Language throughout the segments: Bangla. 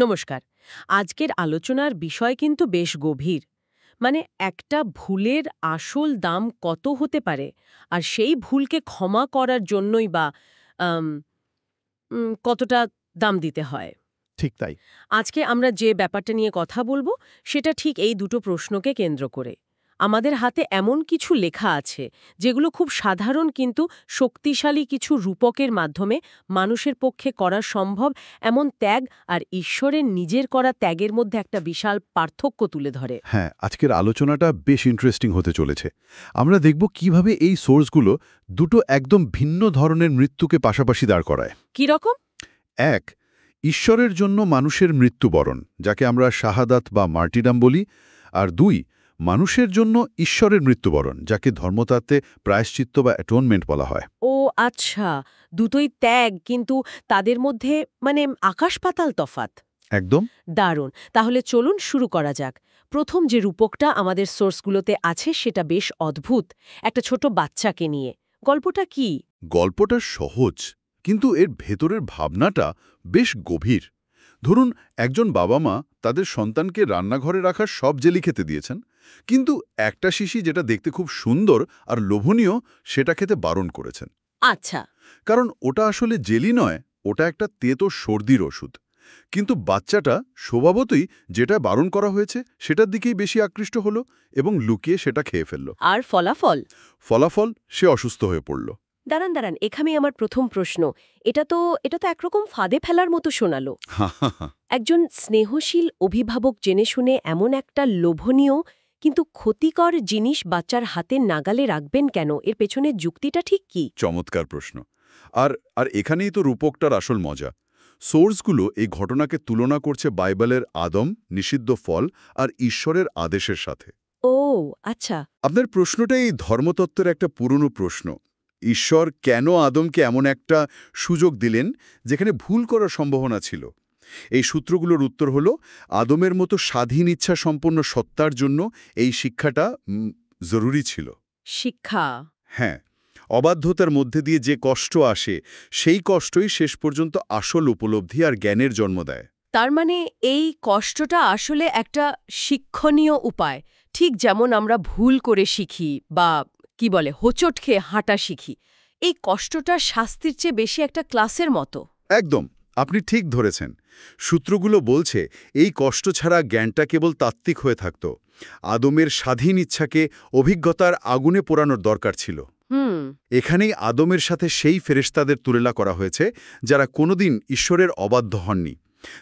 নমস্কার। আজকের আলোচনার বিষয় কিন্তু বেশ গভীর। মানে একটা ভুলের আসল দাম কত হতে পারে, আর সেই ভুলকে ক্ষমা করার জন্যই বা আম, কতটা দাম দিতে হয়। ঠিক তাই। আজকে আমরা যে ব্যাপারটা নিয়ে কথা বলবো সেটা ঠিক এই দুটো প্রশ্নকে কেন্দ্র করে। আমাদের হাতে এমন কিছু লেখা আছে যেগুলো খুব সাধারণ কিন্তু শক্তিশালী কিছু রূপকের মাধ্যমে মানুষের পক্ষে করা সম্ভব এমন ত্যাগ আর ঈশ্বরের নিজের করা ত্যাগের মধ্যে একটা বিশাল পার্থক্য তুলে ধরে। হ্যাঁ, আজকের আলোচনাটা বেশ ইন্টারেস্টিং হতে চলেছে। আমরা দেখব কিভাবে এই সোর্সগুলো দুটো একদম ভিন্ন ধরনের মৃত্যুকে পাশাপাশি দাঁড় করায়। কি রকম? এক, ঈশ্বরের জন্য মানুষের মৃত্যুবরণ, যাকে আমরা শাহাদাত বা মার্টিডাম বলি। আর দুই, মানুষের জন্য ঈশ্বরের মৃত্যুবরণ, যাকে ধর্মতত্ত্বে প্রায়শ্চিত্ত বা অ্যাটোনমেন্ট বলা হয়। ও আচ্ছা, দুটোই ত্যাগ, কিন্তু তাদের মধ্যে মানে আকাশ পাতাল তফাত। একদম। দারুণ। তাহলে চলুন শুরু করা যাক। প্রথম যে রূপকটা আমাদের সোর্সগুলোতে আছে সেটা বেশ অদ্ভুত, একটা ছোট বাচ্চাকে নিয়ে। গল্পটা কি? গল্পটা সহজ, কিন্তু এর ভেতরের ভাবনাটা বেশ গভীর। ধরুন, একজন বাবা মা তাদের সন্তানকে রান্নাঘরে রাখার সব জেলি খেতে দিয়েছেন, কিন্তু একটা শিশি যেটা দেখতে খুব সুন্দর আর লোভনীয় সেটা খেতে বারণ করেছেন। আচ্ছা। কারণ ওটা আসলে জেলি নয়, ওটা একটা তেতো সর্দির ওষুধ। কিন্তু বাচ্চাটা স্বভাবতই যেটা বারণ করা হয়েছে সেটার দিকেই বেশি আকৃষ্ট হলো এবং লুকিয়ে সেটা খেয়ে ফেলল। আর ফলাফল? ফলাফল, সে অসুস্থ হয়ে পড়ল। দাঁড়ান দাঁড়ান, এখানেই আমার প্রথম প্রশ্ন। এটা তো একরকম ফাঁদে ফেলার মতো শোনালো। একজন স্নেহশীল অভিভাবক জেনে শুনে এমন একটা লোভনীয় কিন্তু ক্ষতিকর জিনিস বাচ্চার হাতে নাগালে রাখবেন কেন? এর পেছনে যুক্তিটা ঠিক কি? চমৎকার প্রশ্ন। আর আর এখানেই তো রূপকটার আসল মজা। সোর্সগুলো এই ঘটনাকে তুলনা করছে বাইবেলের আদম, নিষিদ্ধ ফল আর ঈশ্বরের আদেশের সাথে। ও আচ্ছা। আপনার প্রশ্নটা এই ধর্মতত্ত্বের একটা পুরনো প্রশ্ন। ঈশ্বর কেন আদমকে এমন একটা সুযোগ দিলেন যেখানে ভুল করার সম্ভাবনা ছিল? এই সূত্রগুলোর উত্তর হল, আদমের মতো স্বাধীন ইচ্ছা সম্পন্ন সত্তার জন্য এই শিক্ষাটা জরুরি ছিল। শিক্ষা? হ্যাঁ, অবাধ্যতার মধ্যে দিয়ে যে কষ্ট আসে, সেই কষ্টই শেষ পর্যন্ত আসল উপলব্ধি আর জ্ঞানের জন্ম দেয়। তার মানে এই কষ্টটা আসলে একটা শিক্ষণীয় উপায়, ঠিক যেমন আমরা ভুল করে শিখি বা কি বলে হোঁচট খেয়ে হাঁটা শিখি। এই কষ্টটা শাস্তির চেয়ে বেশি একটা ক্লাসের মতো। একদম, আপনি ঠিক ধরেছেন। সূত্রগুলো বলছে এই কষ্ট ছাড়া জ্ঞানটা কেবল তাত্ত্বিক হয়ে থাকত। আদমের স্বাধীন ইচ্ছাকে অভিজ্ঞতার আগুনে পোড়ানোর দরকার ছিল। এখানেই আদমের সাথে সেই ফেরেশতাদের তুলনা করা হয়েছে যারা কোনোদিন ঈশ্বরের অবাধ্য হননি।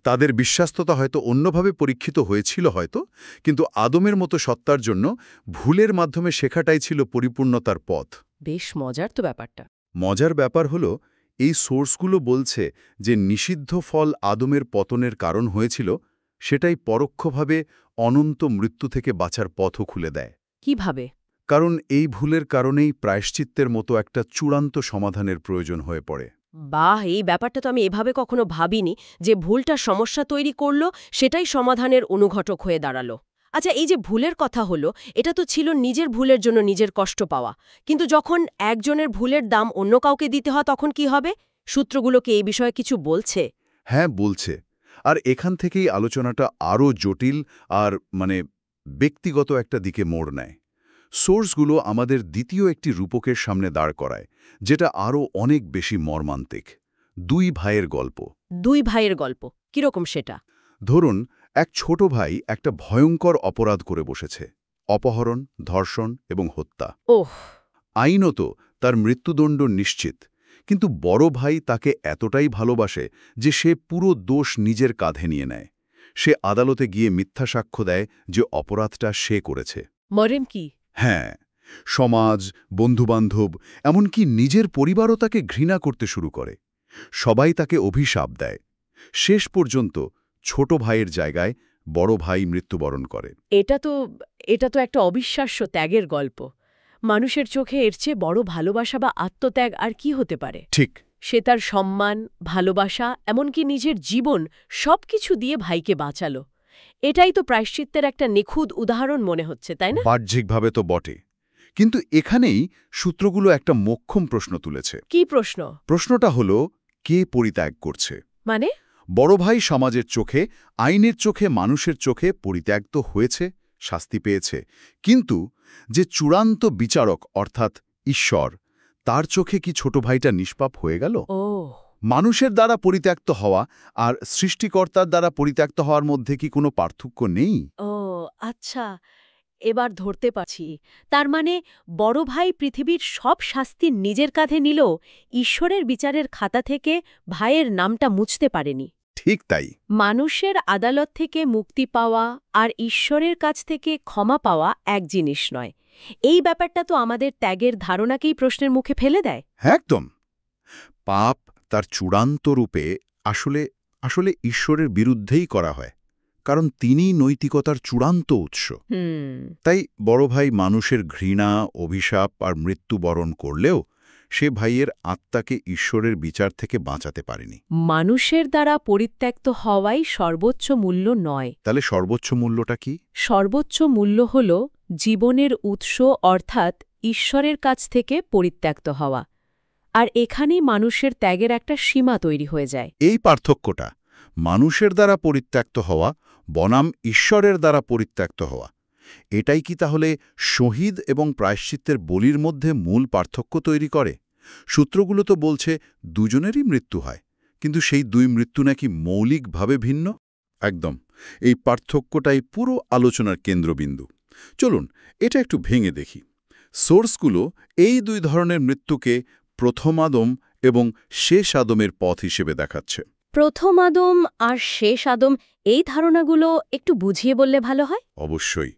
তাদের বিশ্বাস্ততা হয়তো অন্যভাবে পরীক্ষিত হয়েছিল হয়তো, কিন্তু আদমের মতো সত্তার জন্য ভুলের মাধ্যমে শেখাটাই ছিল পরিপূর্ণতার পথ। বেশ মজার তো ব্যাপারটা। মজার ব্যাপার হলো, এই সোর্সগুলো বলছে যে নিষিদ্ধ ফল আদমের পতনের কারণ হয়েছিল, সেটাই পরোক্ষভাবে অনন্ত মৃত্যু থেকে বাঁচার পথও খুলে দেয়। কিভাবে? কারণ এই ভুলের কারণেই প্রায়শ্চিত্তের মতো একটা চূড়ান্ত সমাধানের প্রয়োজন হয়ে পড়ে। বাহ, এই ব্যাপারটা তো আমি এভাবে কখনো ভাবিনি, যে ভুলটা সমস্যা তৈরি করলো সেটাই সমাধানের অনুঘটক হয়ে দাঁড়ালো। আচ্ছা, এই যে ভুলের কথা হলো, এটা তো ছিল নিজের ভুলের জন্য নিজের কষ্ট পাওয়া, কিন্তু যখন একজনের ভুলের দাম অন্য কাউকে দিতে হয় তখন কি হবে? সূত্রগুলো কি এই বিষয়ে কিছু বলছে? হ্যাঁ, বলছে। আর এখান থেকেই আলোচনাটা আরও জটিল আর ব্যক্তিগত একটা দিকে মোড় নেয়। সোর্সগুলো আমাদের দ্বিতীয় একটি রূপকের সামনে দাঁড় করায়, যেটা আরও অনেক বেশি মর্মান্তিক। দুই ভাইয়ের গল্প। দুই ভাইয়ের গল্প? কিরকম সেটা? ধরুন, এক ছোট ভাই একটা ভয়ঙ্কর অপরাধ করে বসেছে, অপহরণ, ধর্ষণ এবং হত্যা। ওহ! আইনত তার মৃত্যুদণ্ড নিশ্চিত, কিন্তু বড় ভাই তাকে এতটাই ভালোবাসে যে সে পুরো দোষ নিজের কাঁধে নিয়ে নেয়। সে আদালতে গিয়ে মিথ্যা সাক্ষ্য দেয় যে অপরাধটা সে করেছে। মরেন কি? হ্যাঁ, সমাজ, বন্ধুবান্ধব, এমনকি নিজের পরিবারও তাকে ঘৃণা করতে শুরু করে। সবাই তাকে অভিশাপ দেয়। শেষ পর্যন্ত ছোট ভাইয়ের জায়গায় বড় ভাই মৃত্যুবরণ করে। এটা তো একটা অবিশ্বাস্য ত্যাগের গল্প। মানুষের চোখে এর চেয়ে বড় ভালোবাসা বা আত্মত্যাগ আর কি হতে পারে? ঠিক। সে তার সম্মান, ভালোবাসা, এমনকি নিজের জীবন সবকিছু দিয়ে ভাইকে বাঁচালো। এটাই তো প্রায়শ্চিত্তের একটা নিখুঁত উদাহরণ মনে হচ্ছে, তাই না? বাহ্যিকভাবে তো বটে, কিন্তু এখানেই সূত্রগুলো একটা মোক্ষম প্রশ্ন তুলেছে। কি প্রশ্ন? প্রশ্নটা হলো, কে পরিত্যাগ করছে? মানে? বড় ভাই সমাজের চোখে, আইনের চোখে, মানুষের চোখে পরিত্যক্ত হয়েছে, শাস্তি পেয়েছে, কিন্তু যে চূড়ান্ত বিচারক অর্থাৎ ঈশ্বর, তার চোখে কি ছোট ভাইটা নিষ্পাপ হয়ে গেল? ও মানুষের দ্বারা পরিত্যক্ত হওয়া আর সৃষ্টিকর্তার দ্বারা পরিত্যক্ত হওয়ার মধ্যে কি কোনো পার্থক্য নেই? ও আচ্ছা, এবার ধরতে পারছি। তার মানে বড় ভাই পৃথিবীর সব শাস্তি নিজের কাঁধে নিলেও ঈশ্বরের বিচারের খাতা থেকে ভাইয়ের নামটা মুছতে পারেনি। ঠিক তাই। মানুষের আদালত থেকে মুক্তি পাওয়া আর ঈশ্বরের কাছ থেকে ক্ষমা পাওয়া এক জিনিস নয়। এই ব্যাপারটা তো আমাদের ত্যাগের ধারণাকেই প্রশ্নের মুখে ফেলে দেয়। একদম। পাপ তার চূড়ান্ত রূপে আসলে আসলে ঈশ্বরের বিরুদ্ধেই করা হয়, কারণ তিনিই নৈতিকতার চূড়ান্ত উৎস। তাই বড় ভাই মানুষের ঘৃণা, অভিশাপ আর মৃত্যু বরণ করলেও সে ভাইয়ের আত্মাকে ঈশ্বরের বিচার থেকে বাঁচাতে পারেনি। মানুষের দ্বারা পরিত্যক্ত হওয়াই সর্বোচ্চ মূল্য নয়। তাহলে সর্বোচ্চ মূল্যটা কি? সর্বোচ্চ মূল্য হল জীবনের উৎস অর্থাৎ ঈশ্বরের কাছ থেকে পরিত্যক্ত হওয়া। আর এখানেই মানুষের ত্যাগের একটা সীমা তৈরি হয়ে যায়। এই পার্থক্যটা, মানুষের দ্বারা পরিত্যক্ত হওয়া বনাম ঈশ্বরের দ্বারা পরিত্যক্ত হওয়া, এটাই কি তাহলে শহীদ এবং প্রায়শ্চিত্তের বলির মধ্যে মূল পার্থক্য তৈরি করে? সূত্রগুলো তো বলছে দুজনেরই মৃত্যু হয়, কিন্তু সেই দুই মৃত্যু নাকি মৌলিকভাবে ভিন্ন। একদম, এই পার্থক্যটাই পুরো আলোচনার কেন্দ্রবিন্দু। চলুন এটা একটু ভেঙে দেখি। সোর্সগুলো এই দুই ধরনের মৃত্যুকে প্রথম আদম এবং শেষ আদমের পথ হিসেবে দেখাচ্ছে। প্রথম আদম আর শেষ আদম, এই ধারণাগুলো একটু বুঝিয়ে বললে ভালো হয়। অবশ্যই।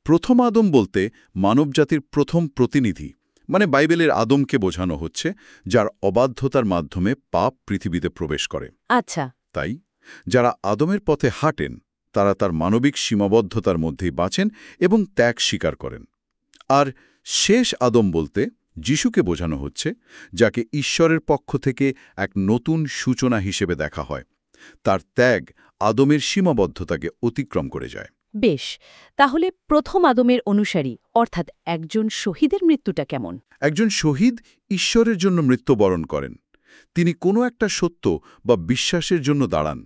প্রথম আদম বলতে মানবজাতির প্রথম প্রতিনিধি, মানে বাইবেলের আদমকে বোঝানো হচ্ছে, যার অবাধ্যতার মাধ্যমে পাপ পৃথিবীতে প্রবেশ করে। আচ্ছা। তাই যারা আদমের পথে হাঁটেন তারা তার মানবিক সীমাবদ্ধতার মধ্যেই বাঁচেন এবং ত্যাগ স্বীকার করেন। আর শেষ আদম বলতে যিশুকে বোঝানো হচ্ছে, যাকে ঈশ্বরের পক্ষ থেকে এক নতুন সূচনা হিসেবে দেখা হয়। তার ত্যাগ আদমের সীমাবদ্ধতাকে অতিক্রম করে যায়। বেশ, তাহলে প্রথম আদমের অনুসারী অর্থাৎ একজন শহীদের মৃত্যুটা কেমন? একজন শহীদ ঈশ্বরের জন্য মৃত্যুবরণ করেন। তিনি কোনো একটা সত্য বা বিশ্বাসের জন্য দাঁড়ান,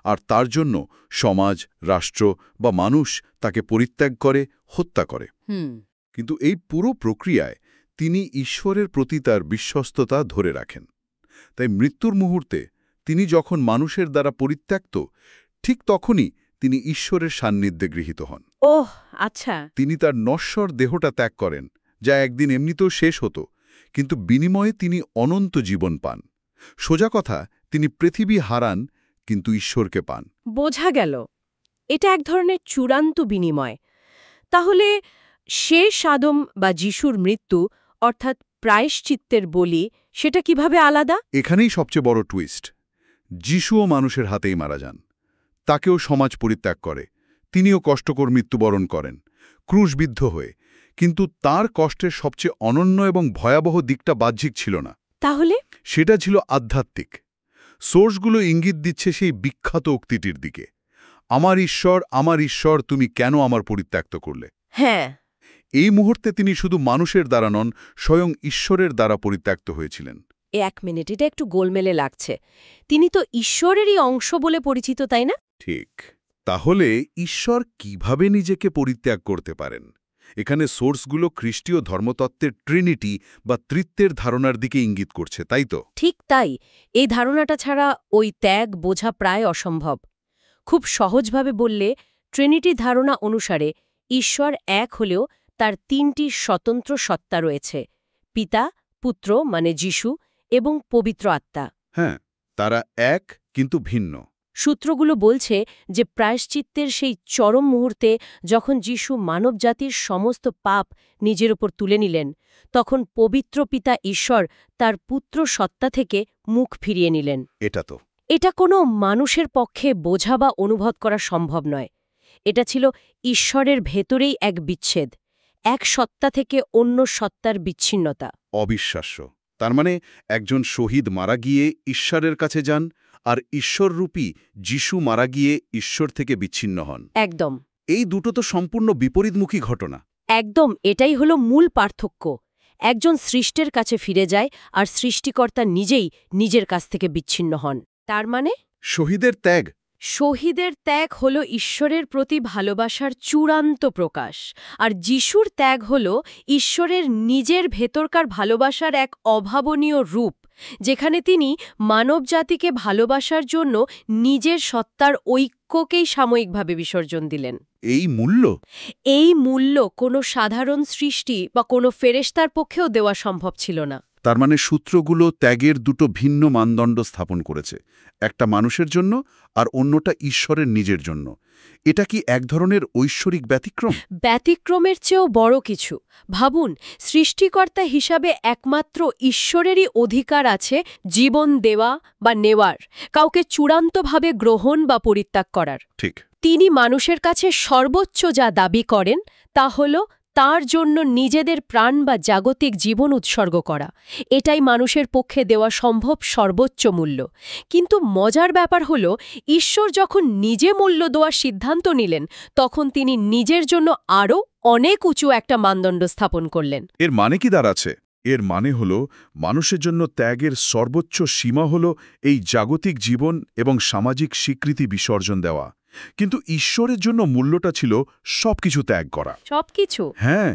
আর তার জন্য সমাজ, রাষ্ট্র বা মানুষ তাকে পরিত্যাগ করে, হত্যা করে। কিন্তু এই পুরো প্রক্রিয়ায় তিনি ঈশ্বরের প্রতি তার বিশ্বস্ততা ধরে রাখেন। তাই মৃত্যুর মুহূর্তে তিনি যখন মানুষের দ্বারা পরিত্যক্ত, ঠিক তখনই তিনি ঈশ্বরের সান্নিধ্যে গৃহীত হন। ওহ আচ্ছা। তিনি তার নশ্বর দেহটা ত্যাগ করেন, যা একদিন এমনিতেও শেষ হতো, কিন্তু বিনিময়ে তিনি অনন্ত জীবন পান। সোজা কথা, তিনি পৃথিবী হারান কিন্তু ঈশ্বরকে পান। বোঝা গেল, এটা এক ধরনের চূড়ান্ত বিনিময়। তাহলে শেষ আদম বা যিশুর মৃত্যু অর্থাৎ প্রায়শ্চিত্তের বলি, সেটা কিভাবে আলাদা? এখানেই সবচেয়ে বড় টুইস্ট। যিশুও মানুষের হাতেই মারা যান। তাকেও সমাজ পরিত্যাগ করে, তিনিও কষ্টকর মৃত্যুবরণ করেন, ক্রুশবিদ্ধ হয়ে। কিন্তু তার কষ্টের সবচেয়ে অনন্য এবং ভয়াবহ দিকটা বাহ্যিক ছিল না। তাহলে সেটা ছিল আধ্যাত্মিক। সোর্সগুলো ইঙ্গিত দিচ্ছে সেই বিখ্যাত উক্তিটির দিকে, আমার ঈশ্বর, তুমি কেন আমার পরিত্যক্ত করলে? হ্যাঁ, এই মুহূর্তে তিনি শুধু মানুষের দ্বারা নন, স্বয়ং ঈশ্বরের দ্বারা পরিত্যক্ত হয়েছিলেন। এক মিনিট, এটা একটু গোলমেলে লাগছে। তিনি তো ঈশ্বরেরই অংশ বলে পরিচিত, তাই না? ঠিক। তাহলে ঈশ্বর কিভাবে নিজেকে পরিত্যাগ করতে পারেন? এখানে সোর্সগুলো খ্রিস্টীয় ধর্মতত্ত্বের ট্রিনিটি বা ত্রিত্বের ধারণার দিকে ইঙ্গিত করছে, তাই তো? ঠিক তাই। এই ধারণাটা ছাড়া ওই ত্যাগ বোঝা প্রায় অসম্ভব। খুব সহজভাবে বললে, ট্রিনিটি ধারণা অনুসারে ঈশ্বর এক হলেও তার তিনটি স্বতন্ত্র সত্তা রয়েছে: পিতা, পুত্র মানে যিশু এবং পবিত্র আত্মা। হ্যাঁ, তারা এক কিন্তু ভিন্ন। সূত্রগুলো বলছে যে প্রায়শ্চিত্তের সেই চরম মুহূর্তে যখন যিশু মানবজাতির সমস্ত পাপ নিজের উপর তুলে নিলেন, তখন পবিত্র পিতা ঈশ্বর তার পুত্র সত্তা থেকে মুখ ফিরিয়ে নিলেন। এটা কোনো মানুষের পক্ষে বোঝা বা অনুভব করা সম্ভব নয়। এটা ছিল ঈশ্বরের ভেতরেই এক বিচ্ছেদ, এক সত্তা থেকে অন্য সত্তার বিচ্ছিন্নতা। অবিশ্বাস্য। তার মানে একজন শহীদ মারা গিয়ে ঈশ্বরের কাছে যান, আর ঈশ্বররূপী যিশু মারা গিয়ে ঈশ্বর থেকে বিচ্ছিন্ন হন। একদম। এই দুটো তো সম্পূর্ণ বিপরীতমুখী ঘটনা। একদম, এটাই হলো মূল পার্থক্য। একজন সৃষ্টের কাছে ফিরে যায়, আর সৃষ্টিকর্তা নিজেই নিজের কাছ থেকে বিচ্ছিন্ন হন। তার মানে শহীদের ত্যাগ। শহীদের ত্যাগ হল ঈশ্বরের প্রতি ভালোবাসার চূড়ান্ত প্রকাশ, আর যিশুর ত্যাগ হল ঈশ্বরের নিজের ভেতরকার ভালোবাসার এক অভাবনীয় রূপ, যেখানে তিনি মানবজাতিকে ভালোবাসার জন্য নিজের সত্তার ঐক্যকেই সাময়িকভাবে বিসর্জন দিলেন। এই মূল্য কোনো সাধারণ সৃষ্টি বা কোনো ফেরেশতার পক্ষেও দেওয়া সম্ভব ছিল না। তার মানে সূত্রগুলো ত্যাগের দুটো ভিন্ন মানদণ্ড স্থাপন করেছে, একটা মানুষের জন্য আর অন্যটা ঈশ্বরের নিজের জন্য। এটা কি এক ধরনের ঐশ্বরিক ব্যতিক্রম? ব্যতিক্রমের চেয়েও বড় কিছু। ভাবুন, সৃষ্টিকর্তা হিসাবে একমাত্র ঈশ্বরেরই অধিকার আছে জীবন দেওয়া বা নেওয়ার, কাউকে চূড়ান্তভাবে গ্রহণ বা পরিত্যাগ করার। ঠিক। তিনি মানুষের কাছে সর্বোচ্চ যা দাবি করেন তা হল তার জন্য নিজেদের প্রাণ বা জাগতিক জীবন উৎসর্গ করা। এটাই মানুষের পক্ষে দেওয়া সম্ভব সর্বোচ্চ মূল্য। কিন্তু মজার ব্যাপার হল, ঈশ্বর যখন নিজে মূল্য দেওয়ার সিদ্ধান্ত নিলেন, তখন তিনি নিজের জন্য আরও অনেক উঁচু একটা মানদণ্ড স্থাপন করলেন। এর মানে কি দাঁড়াচ্ছে? এর মানে হল মানুষের জন্য ত্যাগের সর্বোচ্চ সীমা হল এই জাগতিক জীবন এবং সামাজিক স্বীকৃতি বিসর্জন দেওয়া। কিন্তু ঈশ্বরের জন্য মূল্যটা ছিল সবকিছু ত্যাগ করা। সবকিছু? হ্যাঁ,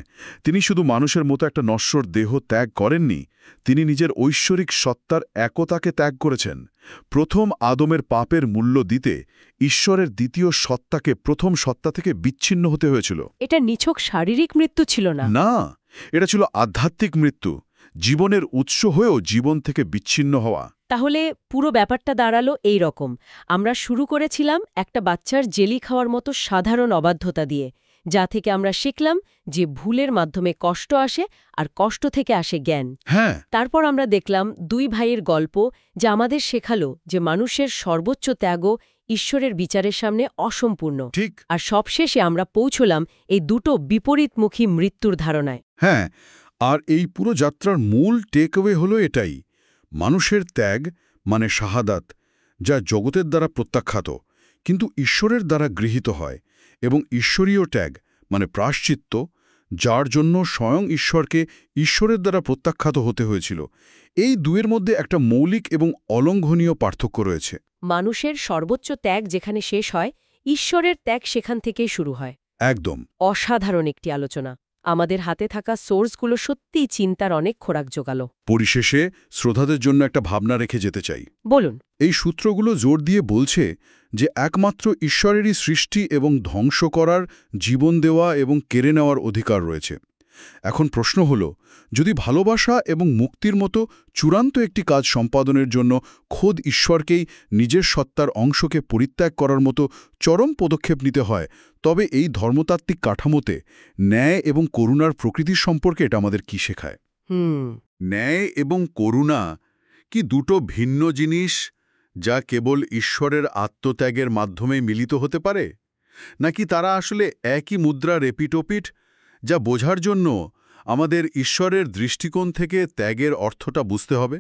তিনি শুধু মানুষের মতো একটা নশ্বর দেহ ত্যাগ করেননি, তিনি নিজের ঐশ্বরিক সত্তার একতাকে ত্যাগ করেছেন। প্রথম আদমের পাপের মূল্য দিতে ঈশ্বরের দ্বিতীয় সত্তাকে প্রথম সত্তা থেকে বিচ্ছিন্ন হতে হয়েছিল। এটা নিছক শারীরিক মৃত্যু ছিল না। না, এটা ছিল আধ্যাত্মিক মৃত্যু, জীবনের উৎস হয়েও জীবন থেকে বিচ্ছিন্ন হওয়া। তাহলে পুরো ব্যাপারটা দাঁড়ালো এই রকম। আমরা শুরু করেছিলাম একটা বাচ্চার জেলি খাওয়ার মতো সাধারণ অবাধ্যতা দিয়ে, যা থেকে আমরা শিখলাম যে ভুলের মাধ্যমে কষ্ট আসে আর কষ্ট থেকে আসে জ্ঞান। হ্যাঁ। তারপর আমরা দেখলাম দুই ভাইয়ের গল্প, যা আমাদের শেখালো যে মানুষের সর্বোচ্চ ত্যাগও ঈশ্বরের বিচারের সামনে অসম্পূর্ণ। ঠিক। আর সবশেষে আমরা পৌঁছলাম এই দুটো বিপরীতমুখী মৃত্যুর ধারণায়। হ্যাঁ, আর এই পুরো যাত্রার মূল টেকওয়ে হলো এটাই: মানুষের ত্যাগ মানে শাহাদাত, যা জগতের দ্বারা প্রত্যাখ্যাত কিন্তু ঈশ্বরের দ্বারা গৃহীত হয়, এবং ঈশ্বরীয় ত্যাগ মানে প্রায়শ্চিত্ত, যার জন্য স্বয়ং ঈশ্বরকে ঈশ্বরের দ্বারা প্রত্যাখ্যাত হতে হয়েছিল। এই দুয়ের মধ্যে একটা মৌলিক এবং অলঙ্ঘনীয় পার্থক্য রয়েছে। মানুষের সর্বোচ্চ ত্যাগ যেখানে শেষ হয়, ঈশ্বরের ত্যাগ সেখান থেকেই শুরু হয়। একদম। অসাধারণ একটি আলোচনা। আমাদের হাতে থাকা সোর্সগুলো সত্যিই চিন্তার অনেক খোরাক জোগালো। পরিশেষে শ্রোতাদের জন্য একটা ভাবনা রেখে যেতে চাই। বলুন। এই সূত্রগুলো জোর দিয়ে বলছে যে একমাত্র ঈশ্বরেরই সৃষ্টি এবং ধ্বংস করার, জীবন দেওয়া এবং কেড়ে নেওয়ার অধিকার রয়েছে। এখন প্রশ্ন হল, যদি ভালোবাসা এবং মুক্তির মতো চূড়ান্ত একটি কাজ সম্পাদনের জন্য খোদ ঈশ্বরকেই নিজের সত্তার অংশকে পরিত্যাগ করার মতো চরম পদক্ষেপ নিতে হয়, তবে এই ধর্মতাত্ত্বিক কাঠামোতে ন্যায় এবং করুণার প্রকৃতির সম্পর্কে এটা আমাদের কি শেখায়? ন্যায় এবং করুণা কি দুটো ভিন্ন জিনিস, যা কেবল ঈশ্বরের আত্মত্যাগের মাধ্যমে মিলিত হতে পারে? নাকি তারা আসলে একই মুদ্রার এপিটোপিট, যা বোঝার জন্য আমাদের ঈশ্বরের দৃষ্টিকোণ থেকে ত্যাগের অর্থটা বুঝতে হবে?